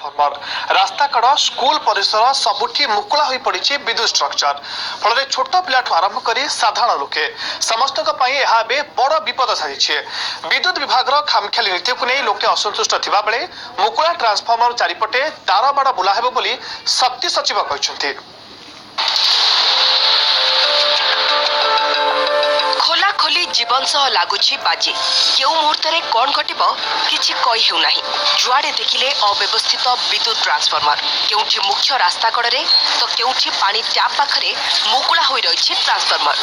Transformer रास्ता कड़ school परिसर सबुठी मुकुला हो पड़ी विद्युत स्ट्रक्चर फल छोट पिला आरंभ कर साधारण लोके समस्त बड़ विपद साजी विद्युत विभाग खामखियाली नीति को नहीं लोके असंतुष्ट थिबा बेले मुकुला ट्रांसफॉर्मर चारिपटे तार बाड़ बुला हेबो बोली शक्ति सचिव कहते। खोली जीवन सह लगुच बाजी केउ मुहूर्त में कौन घटब किछि कहि हेउ नाही। जुआड़े देखिले अव्यवस्थित विद्युत ट्रांसफॉर्मर केउठी मुख्य रास्ता कड़े तो केउठी पानी टैप पाखरे मुकुला होई रहिछि ट्रांसफॉर्मर।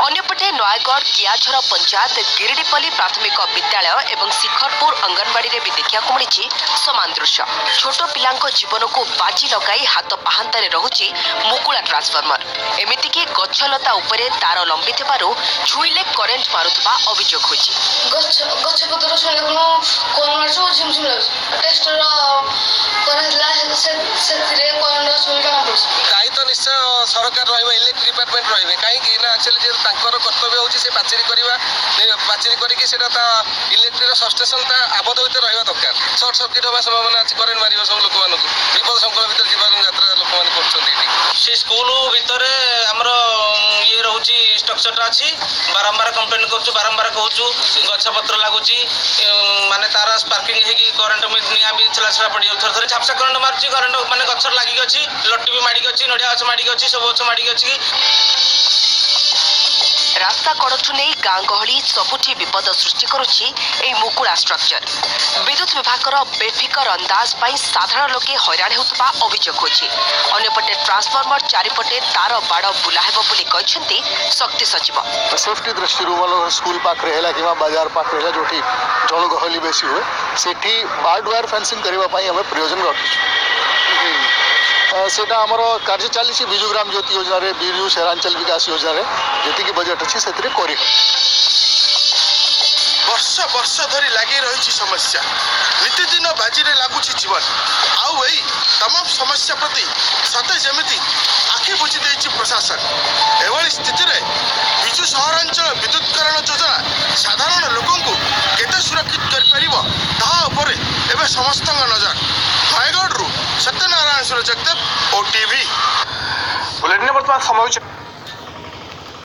अन्यपटे नयगढ़ कियाझर पंचायत गिरिडीपल्ली प्राथमिक विद्यालय एवं शिखरपुर अंगनवाड़ी रे भी देखा मिली समान दृश्य। छोट पिलांको जीवन को बाजी लगाई हाथ पाहांतारे रहुछि मुकुला ट्रांसफॉर्मर। एमिति कि गछलता उपरे तार लंबी थिबारु छुईले करेंट मारुथबा अभियोग होछि। गछ पत्र छले कोन मारछो झिमझिम लागछ टेस्टर करला सेतिरे कोन छुईला पड़छ काई तो निश्चय सरकार रहबे इलेक्ट्रिक डिपार्टमेंट रहबे काई कि ना एक्चुअली जे तांकर कर्तव्य होछि से पाचेरी करबा पाचेरी करी कि सेटा ता इलेक्ट्रिक रो सबस्टेशन ता आबद्ध होते रहबा दरकार। शॉर्ट सर्किट होबा संभावना अछि करेंट मारिबा सब लोक मानको विपद संकट भीतर जीवन यात्रा लोक मान करछन्ती। से स्कूल भीतर हमर ये रहउची स्ट्रक्चर अछि बारंबार कंप्लेन करछु बारंबार कहछु गछ पत्र लागुची माने तार स्पार्किंग हे कि करंट में निया भी छला पड़ी थर थर छापसा करंट मारछि करंट माने गछ लागि गछि लट्टी भी माडी गछि नडिया गछ माडी गछि सब गछ माडी गछि। रास्ता कड़ठू नहीं गाँ गहली सबुठी विपद सृष्टि करुछि एई मुकुला स्ट्रक्चर। विद्युत विभाग बेफिकर अंदाज पाई साधारण लोके हैरान होतबा अभियोग होछि। अन्यपटे ट्रांसफॉर्मर चारिपटे तार बाड़ बुला हेबो बोली कहछन्ती शक्ति सचिव। सेफ्टी दृष्टि स्कूल पाखरे हैला किबा बाजार पाखरे हैला जोठी जन गहली बेसी हुए सेठी बार्ड वायर फेंसिंग करबा पाई हमें प्रयोजन रखिछु। सेटा आमर कार्य चली विजु ग्राम ज्योति योजना रे विजु सहरांचल विकास योजना रे जेतिकी बजेट अछि सेतरे करी वर्ष वर्ष धरी लगी रही समस्या नितिदिन बाजी रे लागुछि जीवन आउ एई तमाम समस्या प्रति सते जेमिति आखि बुझी देछि प्रशासन। एवली स्थिति रे विजु सहरांचल विद्युतकरण योजना साधारण लोकंकु केते सुरक्षित कर परिबो ता उपरे एबे समस्त नजर। नयगढ़ रु सत्यनारायण सुरजगदेव ओटीवी बुलेटिन वर्तमान समय